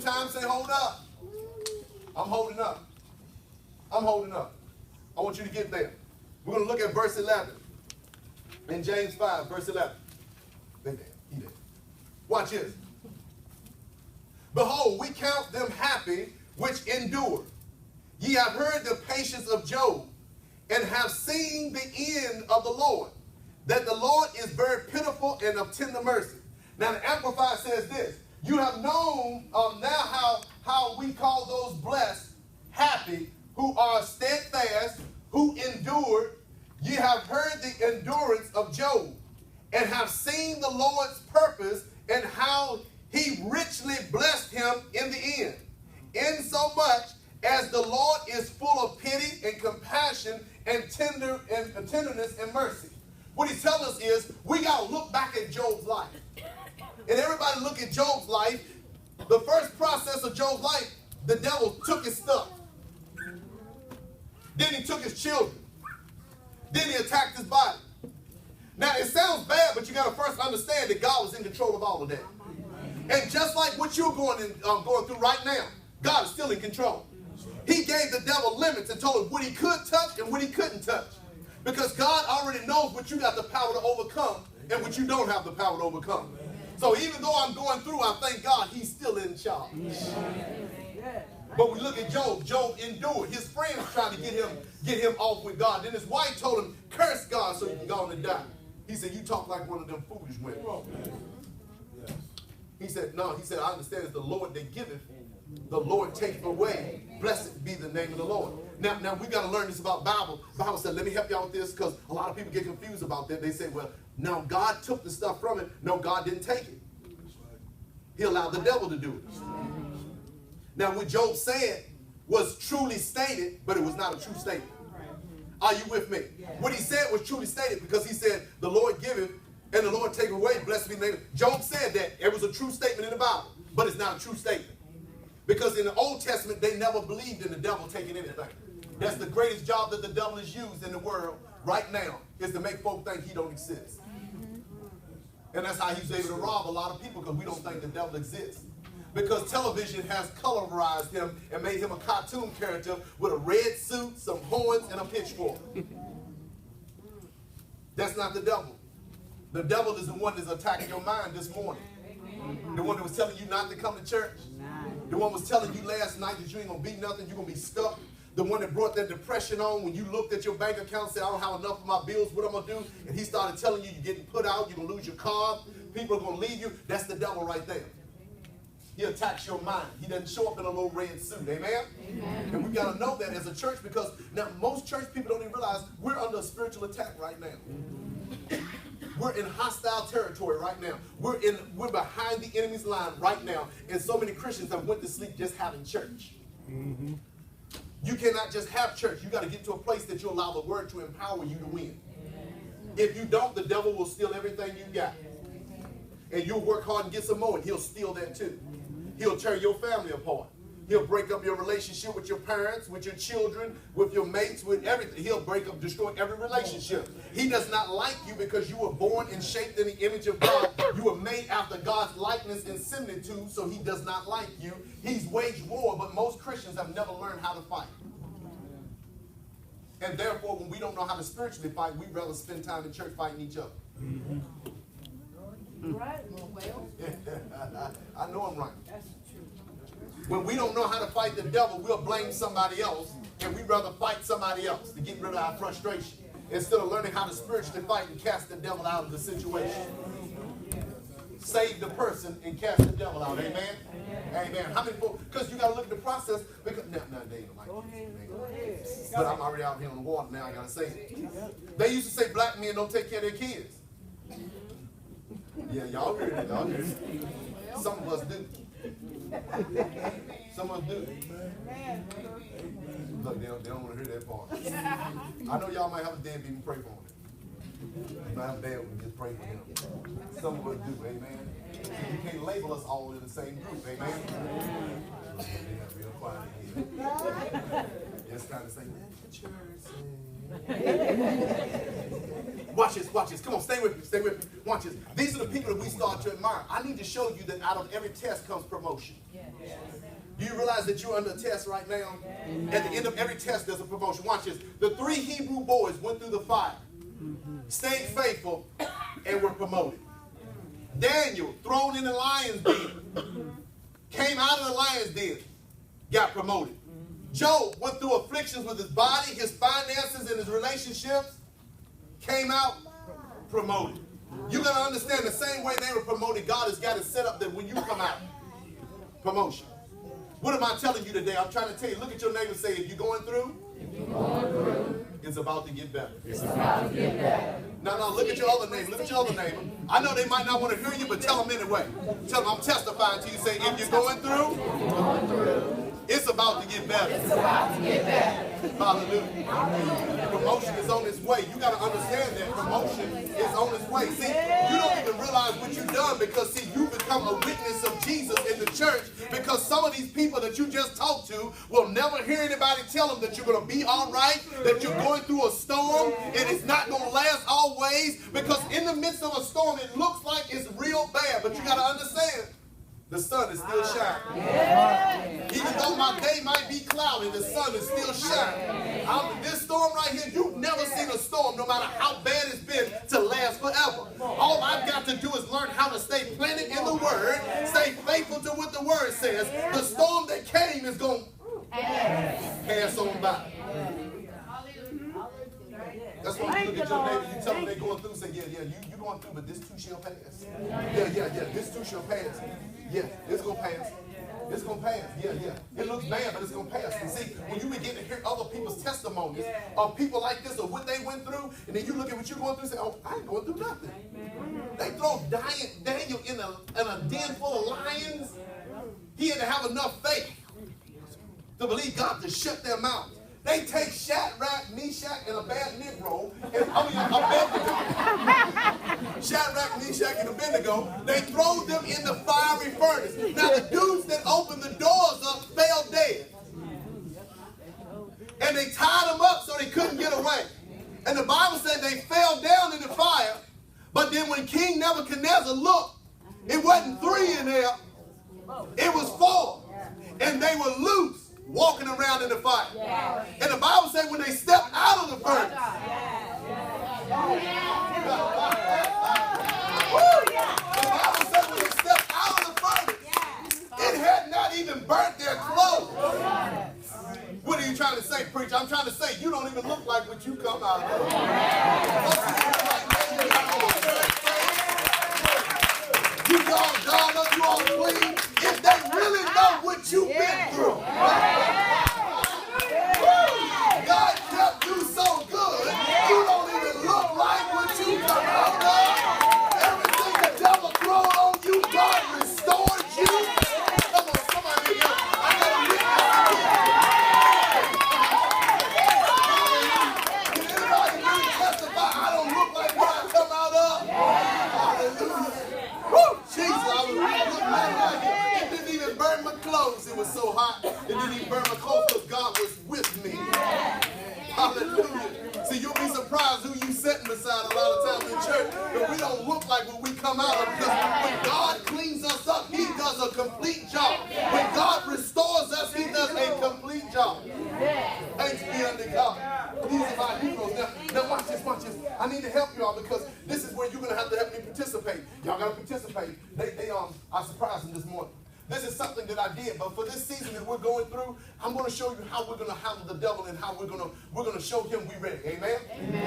sometimes say, hold up. I'm holding up. I'm holding up. I want you to get there. We're going to look at verse 11. In James 5, verse 11. They there. He there. Watch this. Behold, we count them happy which endure. Ye have heard the patience of Job, and have seen the end of the Lord, that the Lord is very pitiful and of tender mercy. Now the Amplified says this. You have known now how we call those blessed happy, who are steadfast, who endured. Ye have heard the endurance of Job, and have seen the Lord's purpose, and how he richly blessed him in the end. Insomuch as the Lord is full of pity and compassion and tenderness and mercy. What he's telling us is we got to look back at Job's life. And everybody look at Job's life. The first process of Job's life, the devil took his stuff. Then he took his children. Then he attacked his body. Now, it sounds bad, but you got to first understand that God was in control of all of that. And just like what you're going through right now, God is still in control. He gave the devil limits and told him what he could touch and what he couldn't touch. Because God already knows what you got the power to overcome and what you don't have the power to overcome. So even though I'm going through, I thank God he's still in charge. But we look at Job. Job endured. His friends tried to get him off with God. Then his wife told him, curse God so you can go on and die. He said, you talk like one of them foolish women. He said, no. He said, I understand it's the Lord that giveth, the Lord taketh away. Blessed be the name of the Lord. Now we got to learn this about Bible. The Bible said, let me help y'all with this, because a lot of people get confused about that. They say, well, now God took the stuff from it. No, God didn't take it. He allowed the devil to do it. Now what Job said was truly stated, but it was not a true statement. Are you with me? What he said was truly stated, because he said, the Lord giveth and the Lord take away. Blessed be the name. Job said that. It was a true statement in the Bible, but it's not a true statement. Because in the Old Testament, they never believed in the devil taking anything. That's the greatest job that the devil is used in the world right now, is to make folk think he don't exist. And that's how he's able to rob a lot of people, because we don't think the devil exists. Because television has colorized him and made him a cartoon character with a red suit, some horns, and a pitchfork. That's not the devil. The devil is the one that's attacking your mind this morning. The one that was telling you not to come to church. The one was telling you last night that you ain't going to be nothing, you're going to be stuck. The one that brought that depression on when you looked at your bank account and said, I don't have enough of my bills, what I'm going to do? And he started telling you you're getting put out, you're going to lose your car, people are going to leave you. That's the devil right there. He attacks your mind. He doesn't show up in a little red suit. Amen? Amen. And we got to know that as a church, because now most church people don't even realize we're under a spiritual attack right now. We're in hostile territory right now. We're behind the enemy's line right now. And so many Christians have went to sleep just having church. Mm-hmm. You cannot just have church. You got to get to a place that you allow the word to empower you to win. If you don't, the devil will steal everything you got. And you'll work hard and get some more, and he'll steal that too. He'll tear your family apart. He'll break up your relationship with your parents, with your children, with your mates, with everything. He'll break up, destroy every relationship. He does not like you because you were born and shaped in the image of God. You were made after God's likeness and similitude, so he does not like you. He's waged war, but most Christians have never learned how to fight. And therefore, when we don't know how to spiritually fight, we'd rather spend time in church fighting each other. Right. Well, I know I'm right. When we don't know how to fight the devil, we'll blame somebody else, and we'd rather fight somebody else to get rid of our frustration instead of learning how to spiritually fight and cast the devil out of the situation. Save the person and cast the devil out. Amen? Amen. How many folks? Because you got to look at the process. Because they don't like it. But I'm already out here on the water now. I got to say it. They used to say black men don't take care of their kids. Yeah, y'all heard it. Y'all heard it. Some of us do. Some of us do. Look, they don't want to hear that part. I know y'all might have a deadbeat and pray for him. You might have a dad and just pray for him. Some of us do, amen. You can't label us all in the same group, amen. Yeah, real quiet again. It's time to say, let the church sing. Watch this, watch this. Come on, stay with me, stay with me. Watch this. These are the people that we start to admire. I need to show you that out of every test comes promotion. Do you realize that you're under a test right now? At the end of every test, there's a promotion. Watch this. The 3 Hebrew boys went through the fire, stayed faithful, and were promoted. Daniel, thrown in the lion's den, came out of the lion's den, got promoted. Job went through afflictions with his body, his finances, and his relationships, came out promoted. You got to understand the same way they were promoted, God has got it set up that when you come out, promotion. What am I telling you today? I'm trying to tell you, look at your neighbor and say, if you're going through, it's about to get better. It's about to get better. No, look at your other neighbor. Look at your other neighbor. I know they might not want to hear you, but tell them anyway. Tell them I'm testifying to you. Say, if you're going through, it's about to get better. It's about to get better. Hallelujah. Promotion is on its way. You got to understand that promotion is on its way. See, you don't even realize what you've done because, see, you become a witness of Jesus in the church because some of these people that you just talked to will never hear anybody tell them that you're going to be all right, that you're going through a storm, and it's not going to last always because in the midst of a storm, it looks like it's real bad, but you got to understand, the sun is still shining. Even though my day might be cloudy, the sun is still shining. This storm right here, you've never seen a storm, no matter how bad it's been, to last forever. All I've got to do is learn how to stay planted in the Word, stay faithful to what the Word says. The storm that came is going to pass on by. That's why you look at your neighbor, you tell them they're going through, say, yeah, you're going through, but this too shall pass. Yeah, this too shall pass. Yeah, it's going to pass. It's going to pass. Yeah. It looks bad, but it's going to pass. And see, when you begin to hear other people's testimonies of people like this or what they went through, and then you look at what you're going through and say, oh, I ain't going through nothing. They throw Daniel in a den full of lions. He had to have enough faith to believe God to shut their mouth. They take Shadrach, Meshach, and Abednego, Shadrach, Meshach, and Abednego, they throw them in the fiery furnace. Now the dudes that opened the doors up fell dead. And they tied them up so they couldn't get away. And the Bible said they fell down in the fire, but then when King Nebuchadnezzar looked, it wasn't 3 in there, it was 4. And they were loose, walking around in the fire. And the Bible said when they stepped out of the furnace, the Bible said when they stepped out of the furnace, it had not even burnt their clothes. What are you trying to say, preacher? I'm trying to say you don't even look like what you come out of. You all dolled up, you all clean. If they really know what you've been through. God kept you so good, you don't even look like what you come out of. Everything the devil thrown on you, God restored you. Come on, somebody here. I got a witness. Can anybody really testify? I don't look like what I come out of. Hallelujah. Woo! Jesus, I was looking like it. It didn't even burn my clothes. It was so hot. It didn't even burn my clothes because God was with me. Hallelujah. See, you'll be surprised who you sitting beside a lot of times in church, but we don't look like what we come out of because when God cleans us up, He does a complete job. When God restores us, He does a complete job. Thanks be unto God. These are my heroes. Now watch this, watch this. I need to help you all because this is where you're going to have to help me participate. Y'all got to participate. I surprised them this morning. This is something that I did, but for this season that we're going through, I'm going to show you how we're going to handle the devil and how we're going to show him we ready. Amen? Amen.